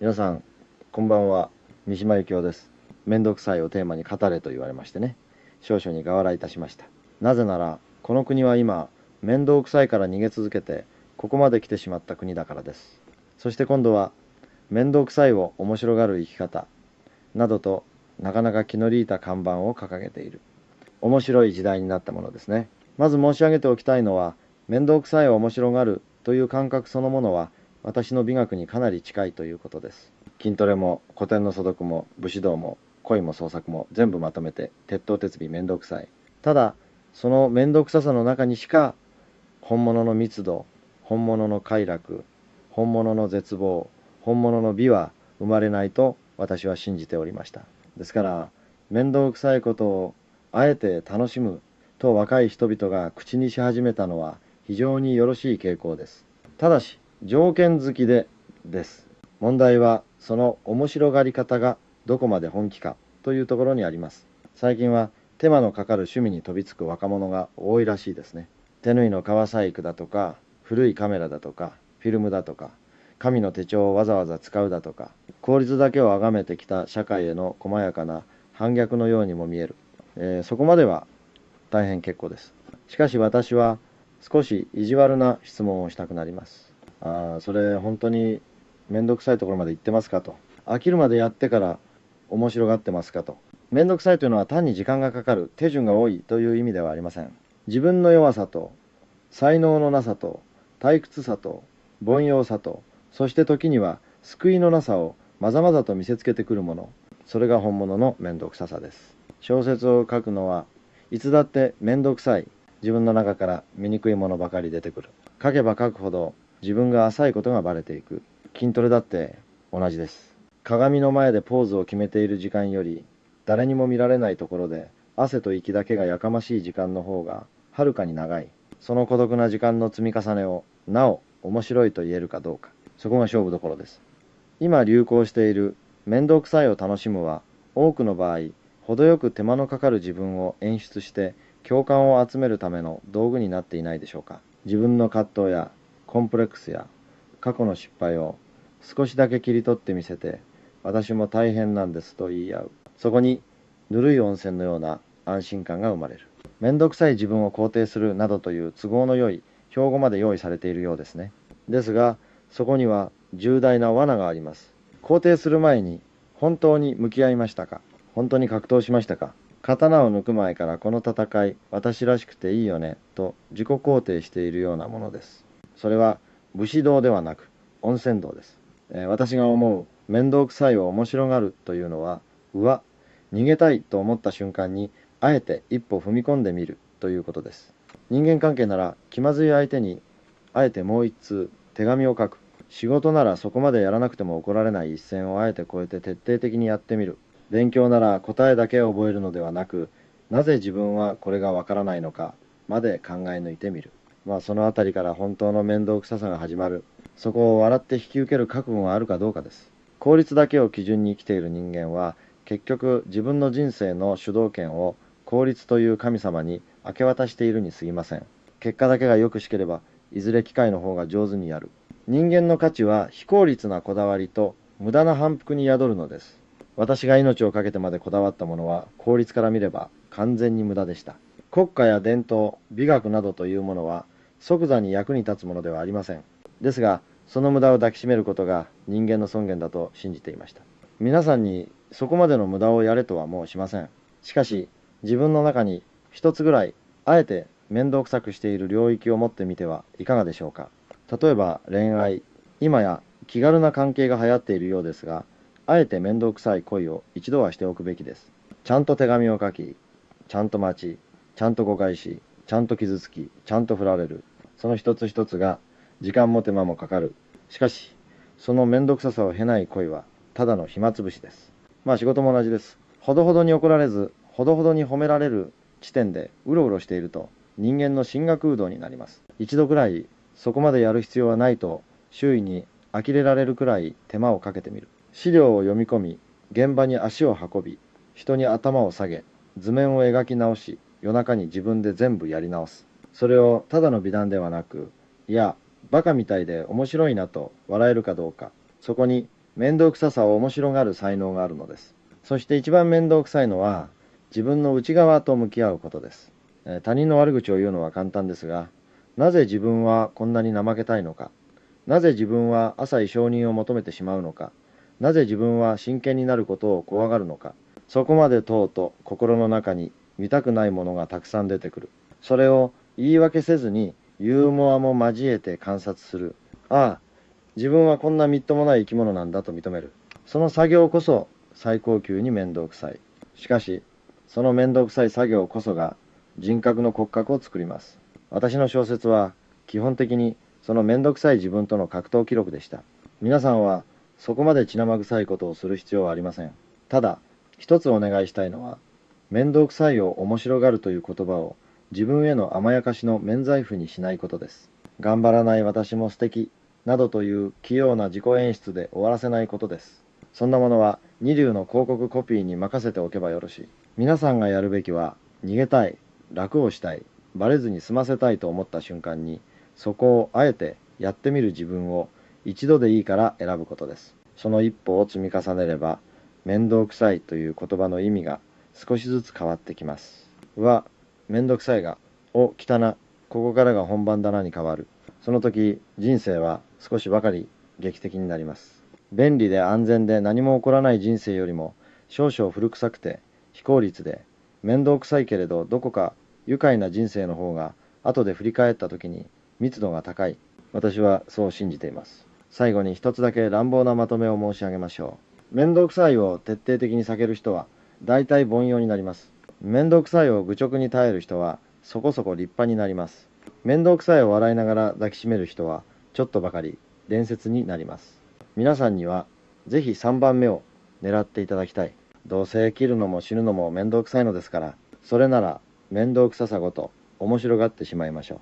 皆さん、こんばんは。三島由紀夫です。めんどくさいをテーマに語れと言われましてね、少々苦笑いいたしました。なぜなら、この国は今、面倒くさいから逃げ続けて、ここまで来てしまった国だからです。そして今度は、面倒くさいを面白がる生き方、などと、なかなか気の利いた看板を掲げている。面白い時代になったものですね。まず申し上げておきたいのは、面倒くさいを面白がるという感覚そのものは、私の美学にかなり近いということです。筋トレも古典の素読も武士道も恋も創作も全部まとめて鉄頭鉄尾面倒くさい。ただ、その面倒くささの中にしか本物の密度、本物の快楽、本物の絶望、本物の美は生まれないと私は信じておりました。ですから、面倒くさいことをあえて楽しむと若い人々が口にし始めたのは非常によろしい傾向です。ただし、条件付きでです。問題はその面白がり方がどこまで本気かというところにあります。最近は手間のかかる趣味に飛びつく若者が多いらしいですね。手縫いの革細工だとか、古いカメラだとか、フィルムだとか、紙の手帳をわざわざ使うだとか、効率だけを崇めてきた社会への細やかな反逆のようにも見える。そこまでは大変結構です。しかし私は少し意地悪な質問をしたくなります。それ本当にめんどくさいところまで行ってますかと。飽きるまでやってから面白がってますかと。めんどくさいというのは単に時間がかかる、手順が多いという意味ではありません。自分の弱さと、才能のなさと、退屈さと、凡庸さと、そして時には救いのなさをまざまざと見せつけてくるもの。それが本物のめんどくささです。小説を書くのはいつだってめんどくさい。自分の中から醜いものばかり出てくる。書けば書くほど自分が浅いことがバレていく。筋トレだって同じです。鏡の前でポーズを決めている時間より、誰にも見られないところで汗と息だけがやかましい時間の方がはるかに長い。その孤独な時間の積み重ねをなお面白いと言えるかどうか。そこが勝負どころです。今流行している面倒くさいを楽しむは、多くの場合、程よく手間のかかる自分を演出して共感を集めるための道具になっていないでしょうか。自分の葛藤やコンプレックスや過去の失敗を少しだけ切り取ってみせて、私も大変なんですと言い合う。そこにぬるい温泉のような安心感が生まれる。めんどくさい自分を肯定するなどという都合の良い標語まで用意されているようですね。ですが、そこには重大な罠があります。肯定する前に本当に向き合いましたか？本当に格闘しましたか？刀を抜く前からこの戦い、私らしくていいよね、と自己肯定しているようなものです。それは武士道ではなく温泉道です。私が思う面倒くさいを面白がるというのは、逃げたいと思った瞬間にあえて一歩踏み込んでみるということです。人間関係なら気まずい相手にあえてもう一通手紙を書く。仕事ならそこまでやらなくても怒られない一線をあえて越えて徹底的にやってみる。勉強なら答えだけを覚えるのではなく、なぜ自分はこれがわからないのかまで考え抜いてみる。そのあたりから本当の面倒くささが始まる。そこを笑って引き受ける覚悟があるかどうかです。効率だけを基準に生きている人間は、結局自分の人生の主導権を効率という神様に明け渡しているに過ぎません。結果だけがよくしければ、いずれ機械の方が上手にやる。人間の価値は非効率なこだわりと無駄な反復に宿るのです。私が命を懸けてまでこだわったものは、効率から見れば完全に無駄でした。国家や伝統、美学などというものは、即座に役に立つものではありません。ですが、その無駄を抱きしめることが人間の尊厳だと信じていました。皆さんにそこまでの無駄をやれとはもうしません。しかし、自分の中に一つぐらい、あえて面倒くさくしている領域を持ってみてはいかがでしょうか。例えば恋愛。今や気軽な関係が流行っているようですが、あえて面倒くさい恋を一度はしておくべきです。ちゃんと手紙を書き、ちゃんと待ち、ちゃんと誤解し、ちゃんと傷つき、ちゃんと振られる。その一つ一つが時間も手間もかかる。しかし、その面倒くささを経ない恋は、ただの暇つぶしです。仕事も同じです。ほどほどに怒られず、ほどほどに褒められる地点でうろうろしていると、人間の進学空洞になります。一度くらい、そこまでやる必要はないと、周囲に呆れられるくらい手間をかけてみる。資料を読み込み、現場に足を運び、人に頭を下げ、図面を描き直し、夜中に自分で全部やり直す。それをただの美談ではなく、いや、バカみたいで面白いなと笑えるかどうか、そこに面倒くささを面白がる才能があるのです。そして一番面倒くさいのは、自分の内側と向き合うことです。他人の悪口を言うのは簡単ですが、なぜ自分はこんなに怠けたいのか、なぜ自分は浅い承認を求めてしまうのか、なぜ自分は真剣になることを怖がるのか、そこまで問うと心の中に見たくないものがたくさん出てくる。それを言い訳せずにユーモアも交えて観察する。ああ、自分はこんなみっともない生き物なんだと認める。その作業こそ最高級に面倒くさい。しかし、その面倒くさい作業こそが人格の骨格を作ります。私の小説は基本的にその面倒くさい自分との格闘記録でした。皆さんはそこまで血生臭いことをする必要はありません。ただ、一つお願いしたいのは、面倒くさいを面白がるという言葉を自分への甘やかしの免罪符にしないことです。頑張らない私も素敵などという器用な自己演出で終わらせないことです。そんなものは二流の広告コピーに任せておけばよろしい。皆さんがやるべきは、逃げたい、楽をしたい、バレずに済ませたいと思った瞬間に、そこをあえてやってみる自分を一度でいいから選ぶことです。その一歩を積み重ねれば、面倒くさいという言葉の意味が少しずつ変わってきます。面倒くさいが、来たな、ここからが本番だなに変わる。その時、人生は少しばかり劇的になります。便利で安全で何も起こらない人生よりも、少々古臭くて非効率で面倒くさいけれどどこか愉快な人生の方が、後で振り返った時に密度が高い。私はそう信じています。最後に一つだけ乱暴なまとめを申し上げましょう。面倒くさいを徹底的に避ける人は、大体凡庸になります。面倒くさいを愚直に耐える人は、そこそこ立派になります。面倒くさいを笑いながら抱きしめる人は、ちょっとばかり伝説になります。皆さんには、ぜひ3番目を狙っていただきたい。どうせ生きるのも死ぬのも面倒くさいのですから、それなら面倒くささごと面白がってしまいましょう。